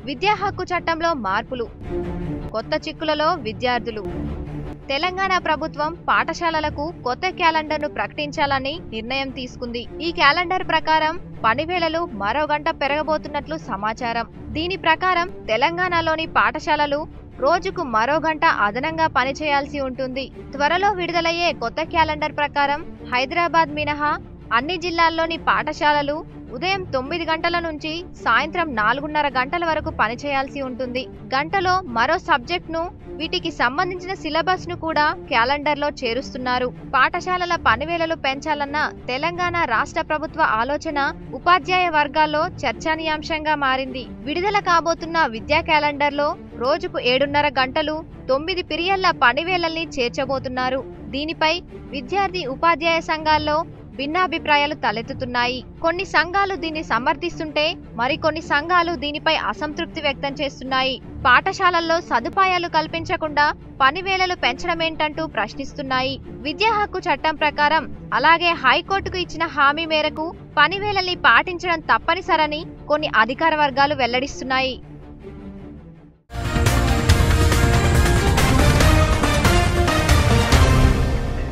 విద్యా హక్కు చట్టంలో మార్పులు, కొత్త చిక్కులలో విద్యార్థులు. తెలంగాణ ప్రభుత్వం పాఠశాలలకు కొత్త క్యాలెండర్ను ప్రకటించాలని నిర్ణయం తీసుకుంది. ఈ క్యాలెండర్ ప్రకారం పనివేళలు మరో గంట పెరగబోతున్నట్లు సమాచారం. దీని ప్రకారం తెలంగాణలోని పాఠశాలలు రోజుకు మరో గంట అదనంగా పనిచేయాల్సి ఉంటుంది. త్వరలో విడుదలయ్యే కొత్త క్యాలెండర్ ప్రకారం హైదరాబాద్ మినహా అన్ని జిల్లాల్లోని పాఠశాలలు ఉదయం 9 గంటల నుంచి సాయంత్రం 4:30 గంటల వరకు పనిచేయాల్సి ఉంటుంది. గంటలో మరో సబ్జెక్టును, వీటికి సంబంధించిన సిలబస్ ను కూడా క్యాలెండర్లో చేరుస్తున్నారు. పాఠశాలల పనివేళలు పెంచాలన్న తెలంగాణ రాష్ట్ర ప్రభుత్వ ఆలోచన ఉపాధ్యాయ వర్గాల్లో చర్చనీయాంశంగా మారింది. విడుదల కాబోతున్న విద్యా క్యాలెండర్లో రోజుకు 7:30 గంటలు 9 పీరియడ్ల పనివేళల్ని చేర్చబోతున్నారు. దీనిపై విద్యార్థి ఉపాధ్యాయ సంఘాల్లో భిన్నాభిప్రాయాలు తలెత్తుతున్నాయి. కొన్ని సంఘాలు దీన్ని సమర్థిస్తుంటే మరికొన్ని సంఘాలు దీనిపై అసంతృప్తి వ్యక్తం చేస్తున్నాయి. పాఠశాలల్లో సదుపాయాలు కల్పించకుండా పనివేళలు పెంచడమేంటంటూ ప్రశ్నిస్తున్నాయి. విద్యా హక్కు చట్టం ప్రకారం అలాగే హైకోర్టుకు ఇచ్చిన హామీ మేరకు పనివేళల్ని పాటించడం తప్పనిసరని కొన్ని అధికార వర్గాలు వెల్లడిస్తున్నాయి.